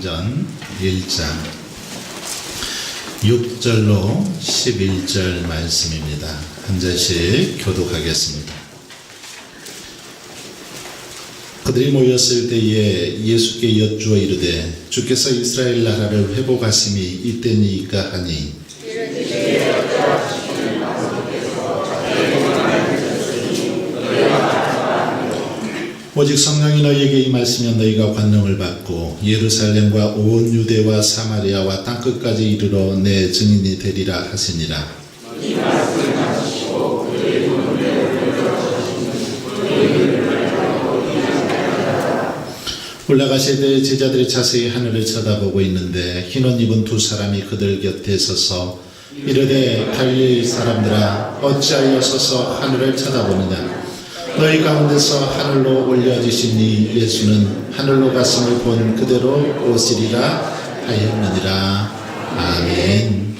사도행전 1장 6절로 11절 말씀입니다. 한 절씩 교독하겠습니다. 그들이 모였을 때에 예수께 여쭈어 이르되 주께서 이스라엘 나라를 회복하심이 이때니이까 하니 오직 성령이 너희에게 임하시면 너희가 권능을 받고 예루살렘과 온 유대와 사마리아와 땅끝까지 이르러 내 증인이 되리라 하시니라. 올라가시되 제자들이 자세히 하늘을 쳐다보고 있는데 흰옷 입은 두 사람이 그들 곁에 서서 이르되 갈릴리 사람들아 어찌하여 서서 하늘을 쳐다보느냐. 너희 가운데서 하늘로 올려지시니 예수는 하늘로 갔음을 본 그대로 오시리라 하였느니라. 아멘.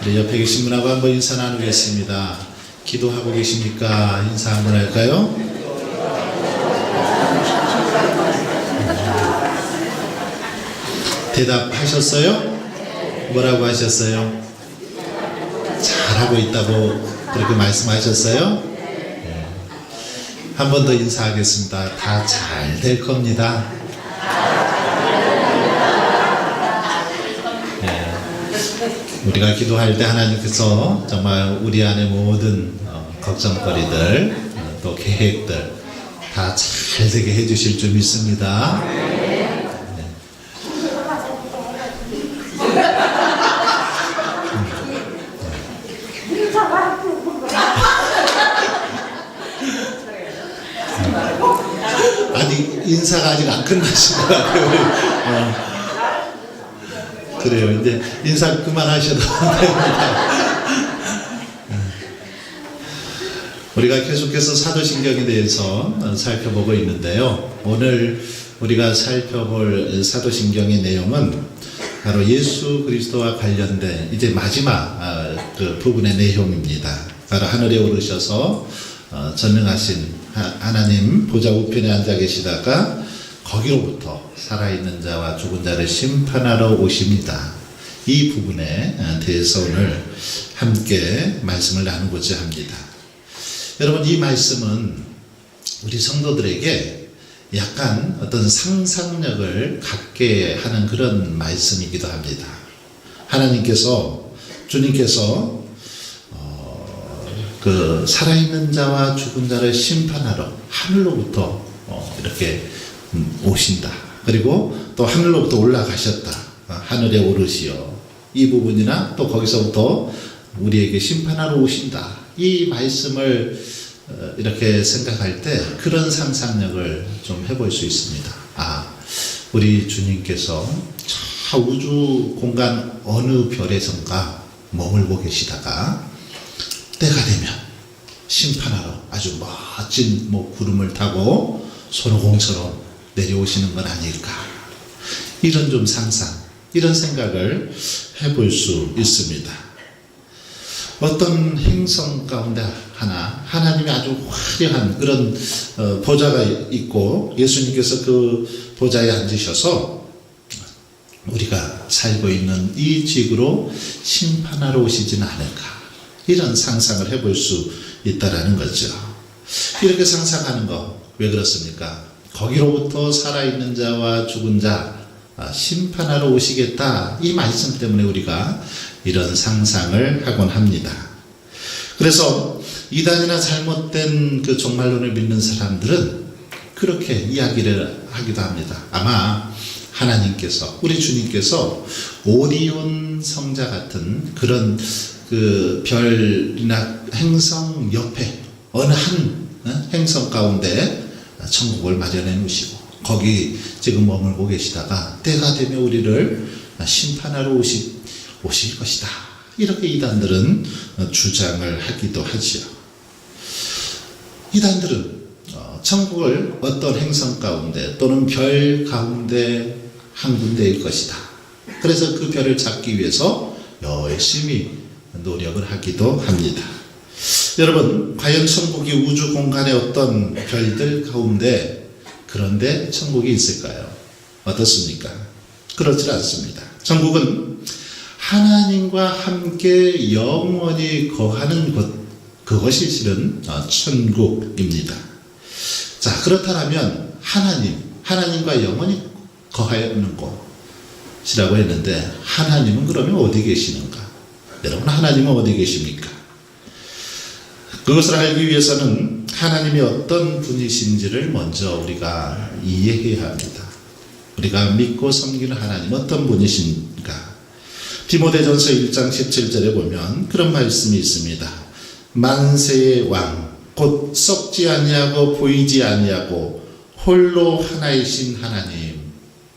우리 옆에 계신 분하고 한번 인사 나누겠습니다. 기도하고 계십니까? 인사 한번 할까요? 대답하셨어요? 뭐라고 하셨어요? 잘하고 있다고 그렇게 말씀하셨어요? 한 번 더 인사하겠습니다. 다 잘 될 겁니다. 우리가 기도할 때 하나님께서 정말 우리 안에 모든 걱정거리들 또 계획들 다 잘 되게 해주실 줄 믿습니다. 아직 인사가 아직 안 끝나신 것 같아요. 그래요. 이제 인사 그만하셔도 됩니다. 우리가 계속해서 사도신경에 대해서 살펴보고 있는데요. 오늘 우리가 살펴볼 사도신경의 내용은 바로 예수 그리스도와 관련된 이제 마지막 그 부분의 내용입니다. 바로 하늘에 오르셔서 전능하신 하나님 보좌 우편에 앉아 계시다가 거기로부터 살아있는 자와 죽은 자를 심판하러 오십니다. 이 부분에 대해서 오늘 함께 말씀을 나누고자 합니다. 여러분, 이 말씀은 우리 성도들에게 약간 어떤 상상력을 갖게 하는 그런 말씀이기도 합니다. 하나님께서, 주님께서 그 살아있는 자와 죽은 자를 심판하러 하늘로부터 이렇게 오신다. 그리고 또 하늘로부터 올라가셨다. 하늘에 오르시어. 이 부분이나 또 거기서부터 우리에게 심판하러 오신다. 이 말씀을 이렇게 생각할 때 그런 상상력을 좀 해볼 수 있습니다. 우리 주님께서 저 우주 공간 어느 별에선가 머물고 계시다가 때가 되면 심판하러 아주 멋진 구름을 타고 손오공처럼 내려오시는 건 아닐까. 이런 좀 상상, 이런 생각을 해볼 수 있습니다. 어떤 행성 가운데 하나 하나님의 아주 화려한 그런 보좌가 있고 예수님께서 그 보좌에 앉으셔서 우리가 살고 있는 이 지구로 심판하러 오시진 않을까. 이런 상상을 해볼 수 있다라는 거죠. 이렇게 상상하는 거 왜 그렇습니까? 거기로부터 살아있는 자와 죽은 자 심판하러 오시겠다. 이 말씀 때문에 우리가 이런 상상을 하곤 합니다. 그래서 이단이나 잘못된 그 종말론을 믿는 사람들은 그렇게 이야기를 하기도 합니다. 아마 하나님께서, 우리 주님께서 오리온 성자 같은 그런 그 별이나 행성 옆에 어느 한 행성 가운데 천국을 마련해 놓으시고 거기 지금 머물고 계시다가 때가 되면 우리를 심판하러 오실 것이다. 이렇게 이단들은 주장을 하기도 하지요. 이단들은 천국을 어떤 행성 가운데 또는 별 가운데 한 군데일 것이다. 그래서 그 별을 찾기 위해서 열심히 노력을 하기도 합니다. 여러분, 과연 천국이 우주 공간의 어떤 별들 가운데 그런데 천국이 있을까요? 어떻습니까? 그렇지 않습니다. 천국은 하나님과 함께 영원히 거하는 곳, 그것이 실은 천국입니다. 자, 그렇다면 하나님과 영원히 거하는 곳이라고 했는데, 하나님은 그러면 어디 계시는가? 여러분, 하나님은 어디 계십니까? 그것을 알기 위해서는 하나님이 어떤 분이신지를 먼저 우리가 이해해야 합니다. 우리가 믿고 섬기는 하나님 어떤 분이신가? 디모데전서 1장 17절에 보면 그런 말씀이 있습니다. 만세의 왕, 곧 썩지 아니하고 보이지 아니하고 홀로 하나이신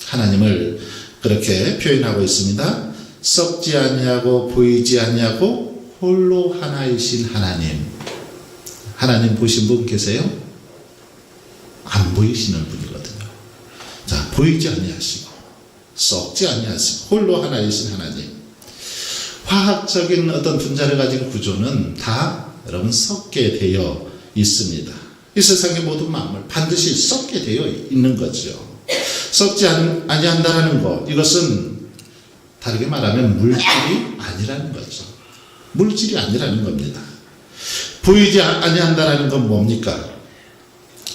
하나님을 그렇게 표현하고 있습니다. 썩지 아니하고 보이지 아니하고 홀로 하나이신 하나님 보신 분 계세요? 안 보이시는 분이거든요. 자, 보이지 아니하시고 썩지 아니하시고 홀로 하나이신 하나님. 화학적인 어떤 분자를 가진 구조는 다 여러분 썩게 되어 있습니다. 이 세상의 모든 만물 반드시 썩게 되어 있는 거죠. 썩지 아니한다는 것, 이것은 다르게 말하면 물질이 아니라는 거죠. 물질이 아니라는 겁니다. 보이지 아니한다는 건 뭡니까?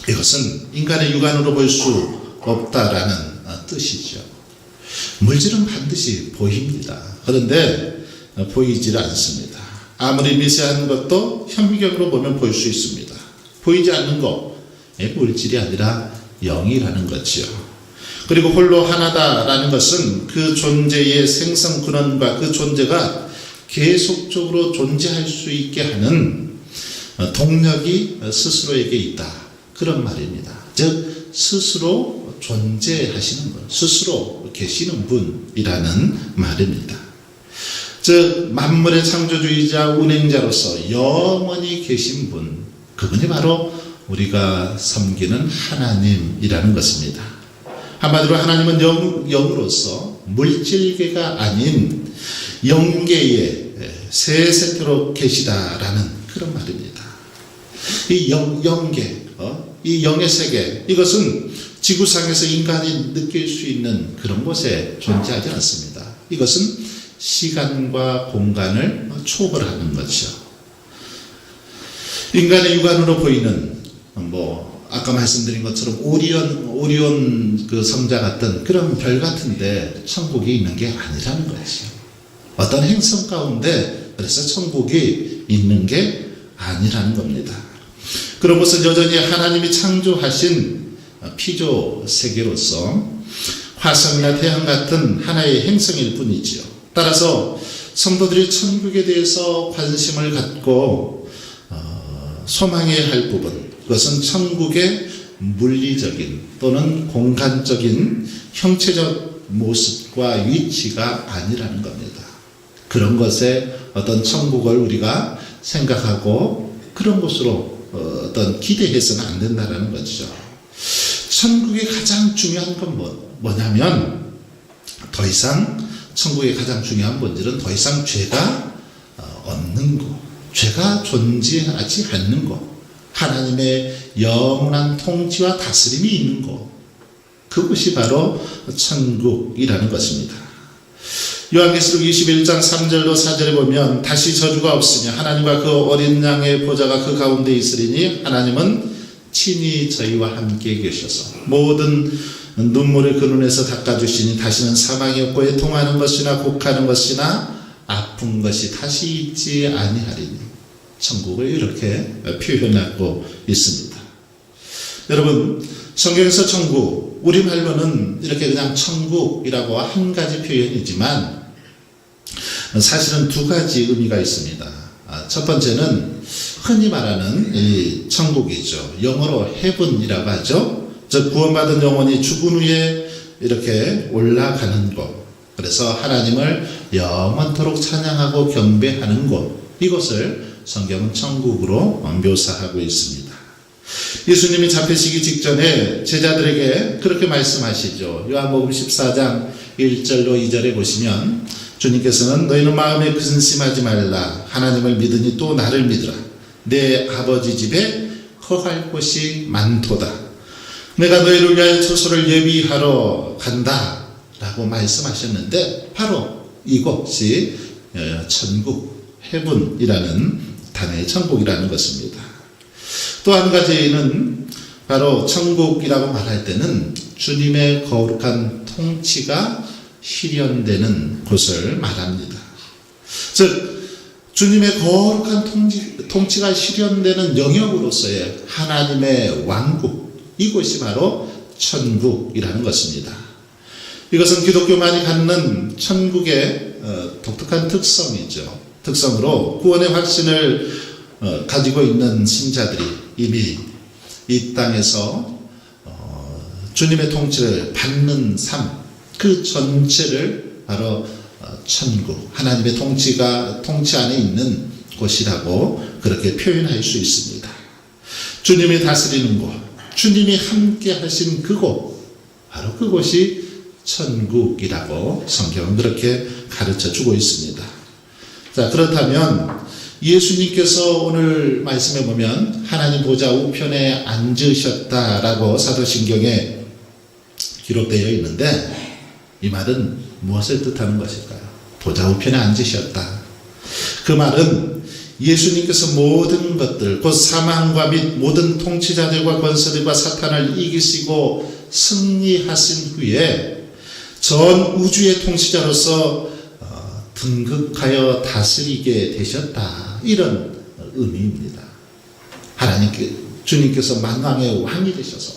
이것은 인간의 육안으로 볼 수 없다라는 뜻이죠. 물질은 반드시 보입니다. 그런데 보이질 않습니다. 아무리 미세한 것도 현미경으로 보면 볼 수 있습니다. 보이지 않는 것, 물질이 아니라 영이라는 거지요. 그리고 홀로 하나다라는 것은 그 존재의 생성 근원과 그 존재가 계속적으로 존재할 수 있게 하는 동력이 스스로에게 있다, 그런 말입니다. 즉 스스로 존재하시는 분, 스스로 계시는 분이라는 말입니다. 즉 만물의 창조주이자 운행자로서 영원히 계신 분, 그분이 바로 우리가 섬기는 하나님이라는 것입니다. 한마디로 하나님은 영으로서 물질계가 아닌 영계에 세세토록 계시다라는 그런 말입니다. 이 영계, 이 영의 세계, 이것은 지구상에서 인간이 느낄 수 있는 그런 곳에 존재하지 않습니다. 이것은 시간과 공간을 초월하는 것이죠. 인간의 육안으로 보이는 아까 말씀드린 것처럼 오리온 그 성자 같은 그런 별 같은데 천국이 있는 게 아니라는 거죠. 어떤 행성 가운데 그래서 천국이 있는 게 아니라는 겁니다. 그런 것은 여전히 하나님이 창조하신 피조 세계로서 화성이나 태양 같은 하나의 행성일 뿐이지요. 따라서 성도들이 천국에 대해서 관심을 갖고 소망해야 할 부분, 그것은 천국의 물리적인 또는 공간적인 형체적 모습과 위치가 아니라는 겁니다. 그런 것에 어떤 천국을 우리가 생각하고 그런 곳으로 어떤 기대해서는 안 된다는 거죠. 천국의 가장 중요한 건 뭐냐면 더 이상 천국의 가장 중요한 본질은 더 이상 죄가 없는 것, 죄가 존재하지 않는 것, 하나님의 영원한 통치와 다스림이 있는 것, 그것이 바로 천국이라는 것입니다. 요한계시록 21장 3절로 4절에 보면 다시 저주가 없으며 하나님과 그 어린 양의 보좌가 그 가운데 있으리니 하나님은 친히 저희와 함께 계셔서 모든 눈물을 그 눈에서 닦아주시니 다시는 사망이 없고 애통하는 것이나 곡하는 것이나 아픈 것이 다시 있지 아니하리니, 천국을 이렇게 표현하고 있습니다. 여러분, 성경에서 천국, 우리말로는 이렇게 그냥 천국이라고 한 가지 표현이지만 사실은 두 가지 의미가 있습니다. 첫 번째는 흔히 말하는 이 천국이죠. 영어로 heaven이라고 하죠. 즉 구원받은 영혼이 죽은 후에 이렇게 올라가는 곳, 그래서 하나님을 영원토록 찬양하고 경배하는 곳, 이것을 성경은 천국으로 묘사하고 있습니다. 예수님이 잡히시기 직전에 제자들에게 그렇게 말씀하시죠. 요한복음 14장 1절로 2절에 보시면 주님께서는 너희는 마음에 근심하지 말라. 하나님을 믿으니 또 나를 믿으라. 내 아버지 집에 거할 곳이 많도다. 내가 너희를 위하여 처소를 예비하러 간다 라고 말씀하셨는데 바로 이것이 천국, 헤븐이라는 단어의 천국이라는 것입니다. 또 한 가지는 바로 천국이라고 말할 때는 주님의 거룩한 통치가 실현되는 곳을 말합니다. 즉 주님의 거룩한 통치가 실현되는 영역으로서의 하나님의 왕국, 이곳이 바로 천국이라는 것입니다. 이것은 기독교만이 갖는 천국의 독특한 특성이죠. 특성으로 구원의 확신을 가지고 있는 신자들이 이미 이 땅에서 주님의 통치를 받는 삶, 그 전체를 바로 천국, 하나님의 통치 안에 있는 곳이라고 그렇게 표현할 수 있습니다. 주님이 다스리는 곳, 주님이 함께 하신 그곳, 바로 그곳이 천국이라고 성경은 그렇게 가르쳐 주고 있습니다. 자, 그렇다면 예수님께서 오늘 말씀해 보면 하나님 보좌 우편에 앉으셨다라고 사도신경에 기록되어 있는데 이 말은 무엇을 뜻하는 것일까요? 보좌 우편에 앉으셨다. 그 말은 예수님께서 모든 것들, 곧 사망과 및 모든 통치자들과 권세들과 사탄을 이기시고 승리하신 후에 전 우주의 통치자로서 등극하여 다스리게 되셨다. 이런 의미입니다. 주님께서 만왕의 왕이 되셔서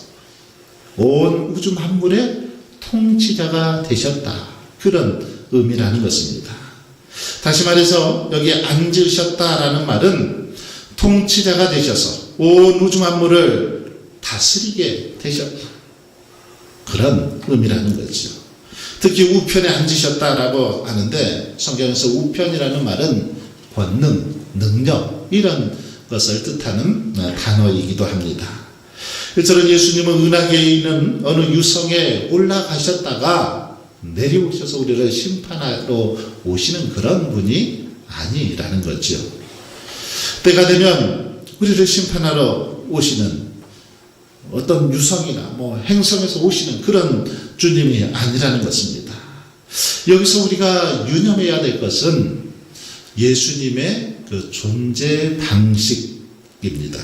온 우주 만물의 통치자가 되셨다. 그런 의미라는 것입니다. 다시 말해서 여기 앉으셨다라는 말은 통치자가 되셔서 온 우주 만물을 다스리게 되셨다. 그런 의미라는 거죠. 특히 우편에 앉으셨다라고 하는데 성경에서 우편이라는 말은 권능, 능력 이런 것을 뜻하는 단어이기도 합니다. 저는 예수님은 은하계에 있는 어느 유성에 올라가셨다가 내려오셔서 우리를 심판하러 오시는 그런 분이 아니라는 거죠. 때가 되면 우리를 심판하러 오시는 어떤 유성이나 행성에서 오시는 그런 주님이 아니라는 것입니다. 여기서 우리가 유념해야 될 것은 예수님의 그 존재 방식입니다.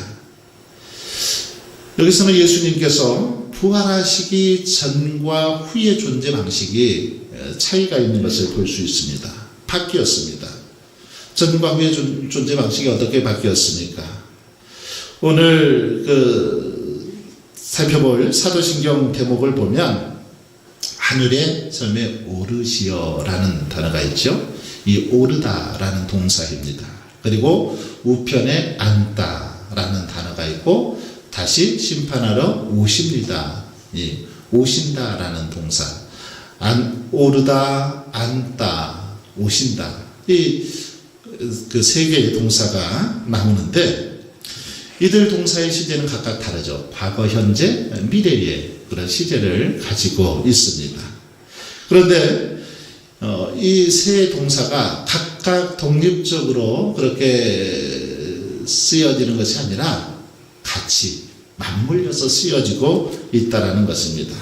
여기서는 예수님께서 부활하시기 전과 후의 존재 방식이 차이가 있는 것을 볼 수 있습니다. 바뀌었습니다. 전과 후의 존재 방식이 어떻게 바뀌었습니까? 오늘 살펴볼 사도신경 대목을 보면 하늘의 처음에 오르시어라는 단어가 있죠. 이 오르다라는 동사입니다. 그리고 우편에 앉다라는 단어가 있고 다시 심판하러 오십니다. 이 오신다라는 동사. 오르다, 앉다, 오신다. 그 세 개의 동사가 나오는데 이들 동사의 시제는 각각 다르죠. 과거, 현재, 미래의 그런 시제를 가지고 있습니다. 그런데 이 세 동사가 각각 독립적으로 그렇게 쓰여지는 것이 아니라 같이 맞물려서 쓰여지고 있다라는 것입니다.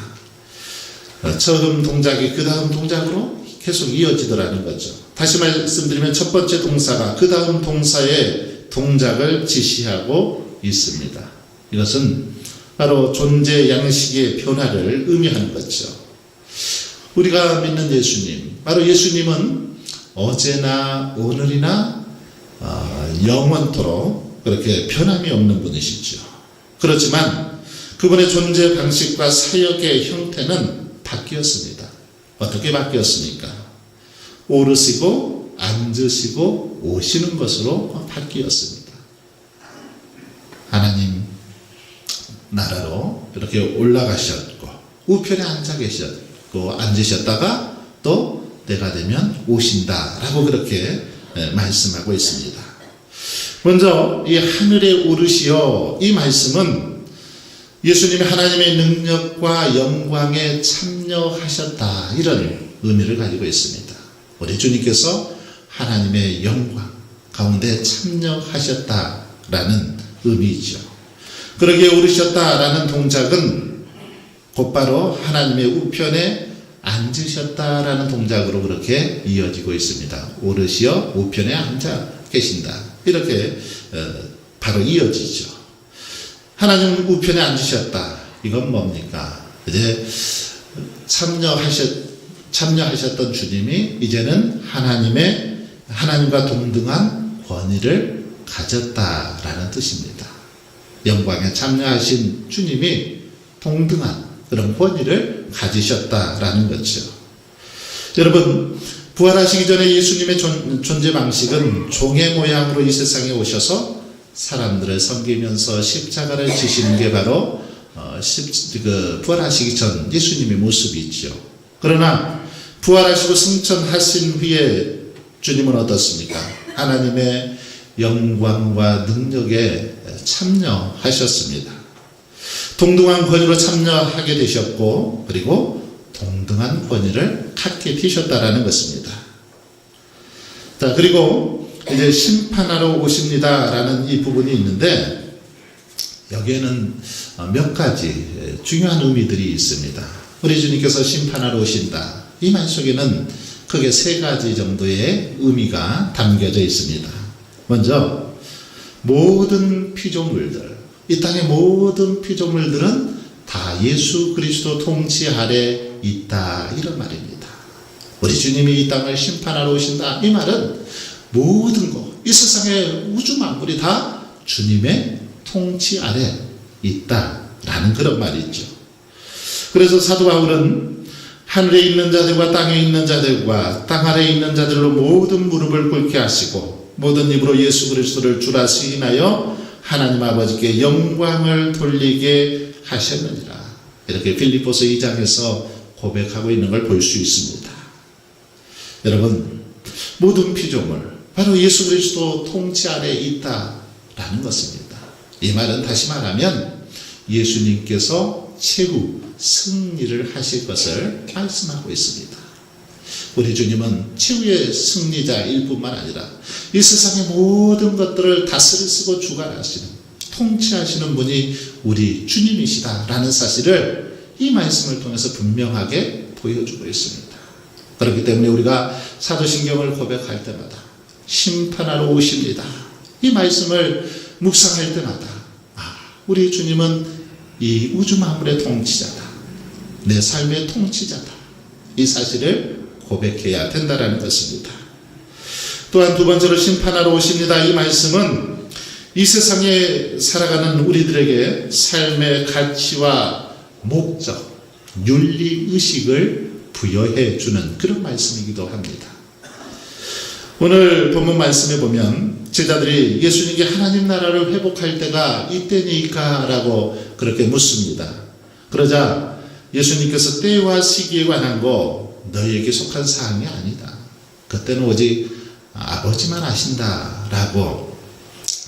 처음 동작이 그 다음 동작으로 계속 이어지더라는 거죠. 다시 말씀드리면 첫 번째 동사가 그 다음 동사의 동작을 지시하고 있습니다. 이것은 바로 존재 양식의 변화를 의미하는 거죠. 우리가 믿는 예수님, 바로 예수님은 어제나 오늘이나 영원토록 그렇게 변함이 없는 분이시죠. 그렇지만 그분의 존재 방식과 사역의 형태는 바뀌었습니다. 어떻게 바뀌었습니까? 오르시고 앉으시고 오시는 것으로 바뀌었습니다. 하나님 나라로 이렇게 올라가셨고 우편에 앉아 계셨고 앉으셨다가 또 때가 되면 오신다라고 그렇게 말씀하고 있습니다. 먼저 이 하늘에 오르시어 이 말씀은 예수님이 하나님의 능력과 영광에 참여하셨다 이런 의미를 가지고 있습니다. 우리 주님께서 하나님의 영광 가운데 참여하셨다라는 의미이죠. 그러기에 오르셨다라는 동작은 곧바로 하나님의 우편에 앉으셨다라는 동작으로 그렇게 이어지고 있습니다. 오르시어 우편에 앉아 계신다. 이렇게 바로 이어지죠. 하나님 우편에 앉으셨다. 이건 뭡니까? 이제 참여하셨던 주님이 이제는 하나님과 동등한 권위를 가졌다라는 뜻입니다. 영광에 참여하신 주님이 동등한 그런 권위를 가지셨다라는 거죠. 여러분, 부활하시기 전에 예수님의 존재 방식은 종의 모양으로 이 세상에 오셔서 사람들을 섬기면서 십자가를 지시는 게 바로 부활하시기 전 예수님의 모습이죠. 그러나 부활하시고 승천하신 후에 주님은 어떻습니까? 하나님의 영광과 능력에 참여하셨습니다. 동등한 권위로 참여하게 되셨고, 그리고 동등한 권위를 갖게 되셨다라는 것입니다. 자, 그리고 이제 심판하러 오십니다라는 이 부분이 있는데, 여기에는 몇 가지 중요한 의미들이 있습니다. 우리 주님께서 심판하러 오신다. 이 말 속에는 크게 3가지 정도의 의미가 담겨져 있습니다. 먼저, 모든 피조물들, 이 땅의 모든 피조물들은 다 예수 그리스도 통치 아래 있다, 이런 말입니다. 우리 주님이 이 땅을 심판하러 오신다. 이 말은 모든 것, 이 세상의 우주 만물이 다 주님의 통치 아래 있다라는 그런 말이죠. 그래서 사도 바울은 하늘에 있는 자들과 땅에 있는 자들과 땅 아래에 있는 자들로 모든 무릎을 꿇게 하시고 모든 입으로 예수 그리스도를 주라 시인하여 하나님 아버지께 영광을 돌리게 하셨느니라. 이렇게 필리포스 2장에서 고백하고 있는 걸 볼 수 있습니다. 여러분, 모든 피조물 바로 예수 그리스도 통치 아래에 있다라는 것입니다. 이 말은 다시 말하면 예수님께서 최후 승리를 하실 것을 말씀하고 있습니다. 우리 주님은 최후의 승리자일 뿐만 아니라 이 세상의 모든 것들을 다스리시고 주관하시는, 통치하시는 분이 우리 주님이시다라는 사실을 이 말씀을 통해서 분명하게 보여주고 있습니다. 그렇기 때문에 우리가 사도신경을 고백할 때마다 심판하러 오십니다. 이 말씀을 묵상할 때마다 우리 주님은 이 우주 만물의 통치자다. 내 삶의 통치자다. 이 사실을 고백해야 된다는 것입니다. 또한 두 번째로 심판하러 오십니다. 이 말씀은 이 세상에 살아가는 우리들에게 삶의 가치와 목적, 윤리의식을 부여해 주는 그런 말씀이기도 합니다. 오늘 본문 말씀에 보면 제자들이 예수님께 하나님 나라를 회복할 때가 이때니까? 라고 그렇게 묻습니다. 그러자 예수님께서 때와 시기에 관한 거 너희에게 속한 사항이 아니다. 그때는 오직 아버지만 아신다 라고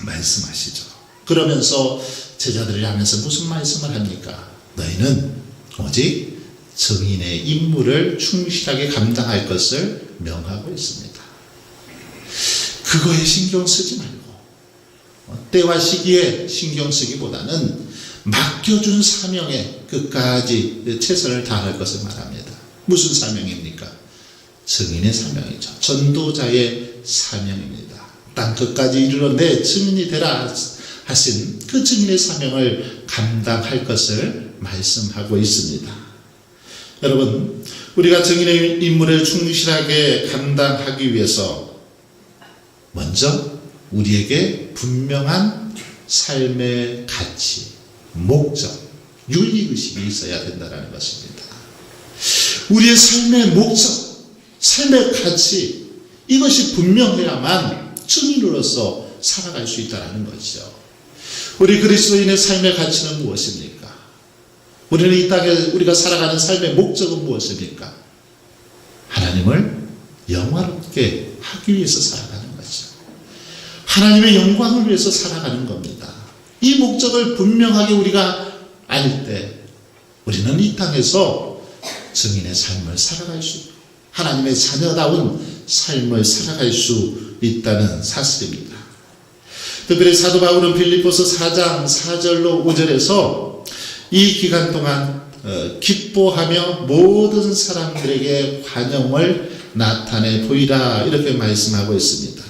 말씀하시죠. 그러면서 제자들이 하면서 무슨 말씀을 합니까? 너희는 오직 증인의 임무를 충실하게 감당할 것을 명하고 있습니다. 그거에 신경 쓰지 말고 때와 시기에 신경 쓰기보다는 맡겨준 사명에 끝까지 최선을 다할 것을 말합니다. 무슨 사명입니까? 증인의 사명이죠. 전도자의 사명입니다. 땅 끝까지 이르러 내 증인이 되라 하신 그 증인의 사명을 감당할 것을 말씀하고 있습니다. 여러분, 우리가 증인의 임무를 충실하게 감당하기 위해서 먼저 우리에게 분명한 삶의 가치, 목적, 윤리의식이 있어야 된다는 것입니다. 우리의 삶의 목적, 삶의 가치, 이것이 분명해야만 증인으로서 살아갈 수 있다는 것이죠. 우리 그리스도인의 삶의 가치는 무엇입니까? 우리는 이 땅에 우리가 살아가는 삶의 목적은 무엇입니까? 하나님을 영화롭게 하기 위해서 살아가는 거죠. 하나님의 영광을 위해서 살아가는 겁니다. 이 목적을 분명하게 우리가 알 때 우리는 이 땅에서 증인의 삶을 살아갈 수 있고 하나님의 자녀다운 삶을 살아갈 수 있다는 사실입니다. 특별히 사도 바울은 빌립보서 4장 4절로 5절에서 이 기간 동안 기뻐하며 모든 사람들에게 환영을 나타내 보이라 이렇게 말씀하고 있습니다.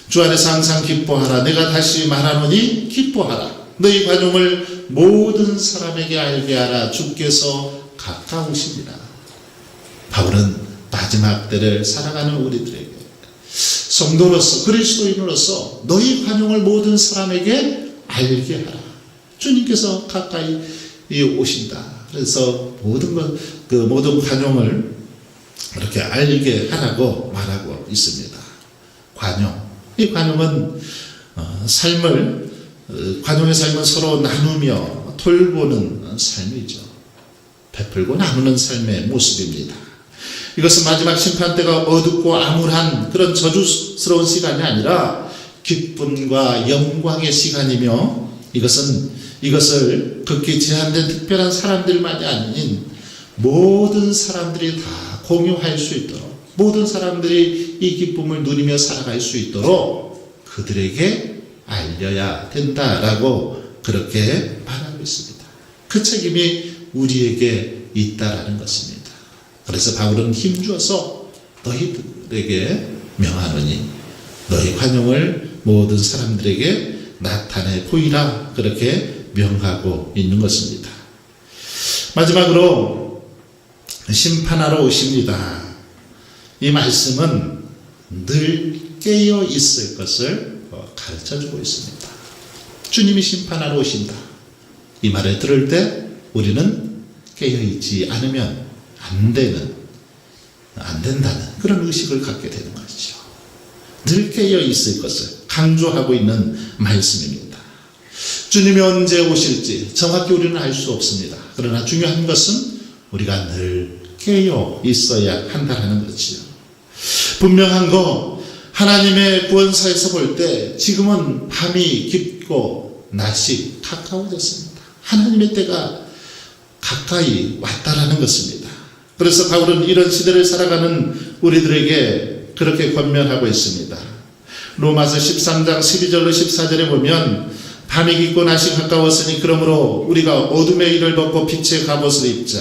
주 안에서 항상 기뻐하라. 내가 다시 말하노니 기뻐하라. 너희 관용을 모든 사람에게 알게 하라. 주께서 가까우시니라. 바울은 마지막 때를 살아가는 우리들에게 성도로서 그리스도인으로서 너희 관용을 모든 사람에게 알게 하라. 주님께서 가까이 오신다. 그래서 모든 관용을 이렇게 알게 하라고 말하고 있습니다. 관용. 이 관용은 관용의 삶은 서로 나누며 돌보는 삶이죠. 베풀고 나누는 삶의 모습입니다. 이것은 마지막 심판 때가 어둡고 암울한 그런 저주스러운 시간이 아니라 기쁨과 영광의 시간이며 이것을 극히 제한된 특별한 사람들만이 아닌 모든 사람들이 다 공유할 수 있도록 모든 사람들이 이 기쁨을 누리며 살아갈 수 있도록 그들에게 알려야 된다라고 그렇게 말하고 있습니다. 그 책임이 우리에게 있다라는 것입니다. 그래서 바울은 힘주어서 너희들에게 명하노니 너희 관용을 모든 사람들에게 나타내 보이라 그렇게 명하고 있는 것입니다. 마지막으로 심판하러 오십니다. 이 말씀은 늘 깨어 있을 것을 가르쳐주고 있습니다. 주님이 심판하러 오신다. 이 말을 들을 때 우리는 깨어있지 않으면 안 된다는 그런 의식을 갖게 되는 것이죠. 늘 깨어 있을 것을 강조하고 있는 말씀입니다. 주님이 언제 오실지 정확히 우리는 알 수 없습니다. 그러나 중요한 것은 우리가 늘 깨어 있어야 한다는 것이죠. 분명한 거 하나님의 구원사에서 볼 때 지금은 밤이 깊고 낮이 가까워졌습니다. 하나님의 때가 가까이 왔다라는 것입니다. 그래서 바울은 이런 시대를 살아가는 우리들에게 그렇게 권면하고 있습니다. 로마서 13장 12절로 14절에 보면 밤이 깊고 낮이 가까웠으니 그러므로 우리가 어둠의 일을 벗고 빛의 갑옷을 입자.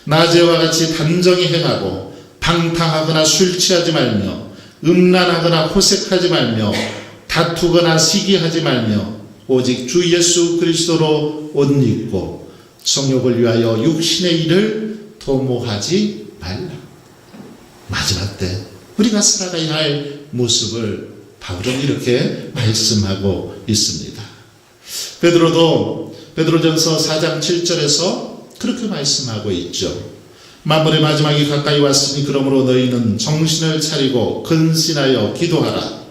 낮에와 같이 단정히 행하고 방탕하거나 술 취하지 말며 음란하거나 호색하지 말며 다투거나 시기하지 말며 오직 주 예수 그리스도로 옷 입고 성욕을 위하여 육신의 일을 도모하지 말라. 마지막 때 우리가 살아가야 할 모습을 바울은 이렇게 말씀하고 있습니다. 베드로전서 4장 7절에서 그렇게 말씀하고 있죠. 만물의 마지막이 가까이 왔으니 그러므로 너희는 정신을 차리고 근신하여 기도하라.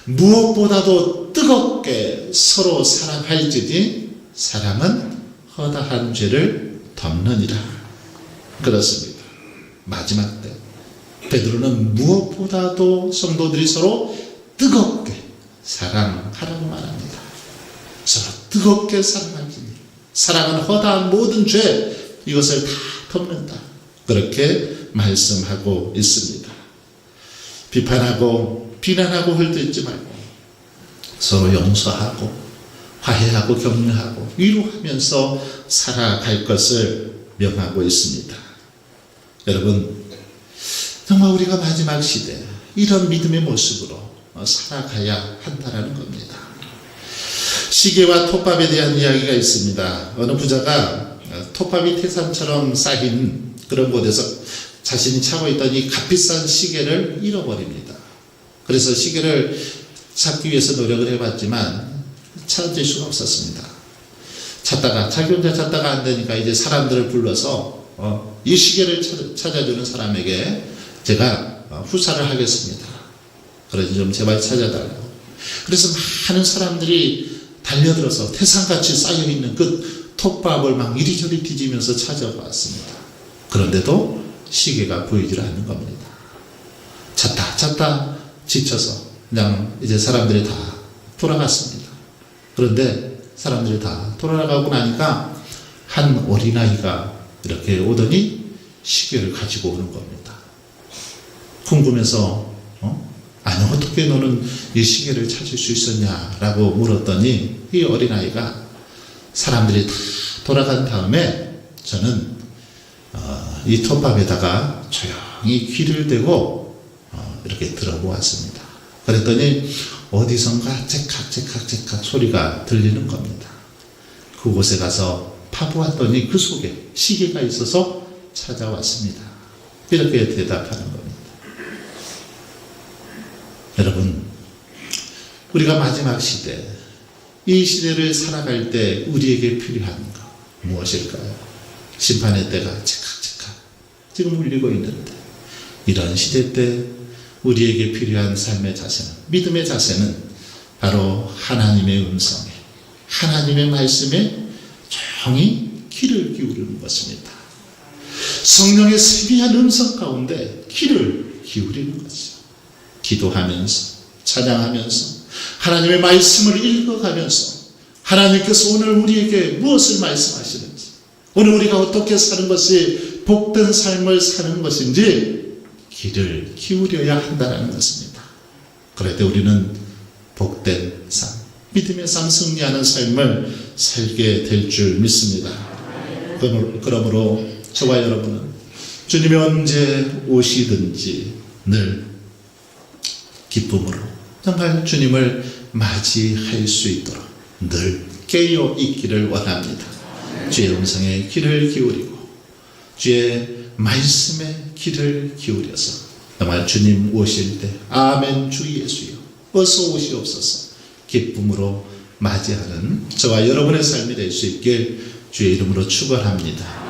무엇보다도 뜨겁게 서로 사랑할지니 사랑은 허다한 죄를 덮느니라. 그렇습니다. 마지막 때 베드로는 무엇보다도 성도들이 서로 뜨겁게 사랑하라고 말합니다. 서로 뜨겁게 사랑하지니 사랑은 허다한 모든 죄 이것을 다 덮는다. 그렇게 말씀하고 있습니다. 비판하고 비난하고 헐뜯지 말고 서로 용서하고 화해하고 격려하고 위로하면서 살아갈 것을 명하고 있습니다. 여러분, 정말 우리가 마지막 시대 이런 믿음의 모습으로 살아가야 한다는 겁니다. 시계와 톱밥에 대한 이야기가 있습니다. 어느 부자가 톱밥이 태산처럼 쌓인 그런 곳에서 자신이 차고 있던 이 값비싼 시계를 잃어버립니다. 그래서 시계를 찾기 위해서 노력을 해봤지만 찾을 수가 없었습니다. 찾다가 자기 혼자 찾다가 안 되니까 이제 사람들을 불러서 이 시계를 찾아주는 사람에게 제가 후사를 하겠습니다. 그러니 좀 제발 찾아달라고. 그래서 많은 사람들이 달려들어서 태산같이 쌓여있는 그 톱밥을 막 이리저리 뒤지면서 찾아봤습니다. 그런데도 시계가 보이질 않는 겁니다. 찾다 지쳐서 그냥 이제 사람들이 다 돌아갔습니다. 그런데 사람들이 다 돌아가고 나니까 한 어린아이가 이렇게 오더니 시계를 가지고 오는 겁니다. 궁금해서 아니 어떻게 너는 이 시계를 찾을 수 있었냐라고 물었더니 이 어린아이가 사람들이 다 돌아간 다음에 저는 이 톱밥에다가 조용히 귀를 대고 이렇게 들어보았습니다. 그랬더니 어디선가 째칵 소리가 들리는 겁니다. 그곳에 가서 파보았더니 그 속에 시계가 있어서 찾아왔습니다. 이렇게 대답하는 겁니다. 여러분, 우리가 마지막 시대, 이 시대를 살아갈 때 우리에게 필요한 것 무엇일까요? 심판의 때가 째칵 지금 울리고 있는데, 이런 시대 때 우리에게 필요한 삶의 자세는, 믿음의 자세는 바로 하나님의 음성에, 하나님의 말씀에 조용히 귀를 기울이는 것입니다. 성령의 세미한 음성 가운데 귀를 기울이는 것이죠. 기도하면서, 찬양하면서, 하나님의 말씀을 읽어가면서, 하나님께서 오늘 우리에게 무엇을 말씀하시는지, 오늘 우리가 어떻게 사는 것이 복된 삶을 사는 것인지 귀를 기울여야 한다는 것입니다. 그럴 때 우리는 복된 삶, 믿음의 삶, 승리하는 삶을 살게 될 줄 믿습니다. 그러므로 저와 여러분은 주님이 언제 오시든지 늘 기쁨으로 정말 주님을 맞이할 수 있도록 늘 깨어 있기를 원합니다. 주의 음성에 귀를 기울이고 주의 말씀에 귀를 기울여서 정말 주님 오실 때 아멘 주 예수여 어서 오시옵소서 기쁨으로 맞이하는 저와 여러분의 삶이 될 수 있길 주의 이름으로 축원합니다.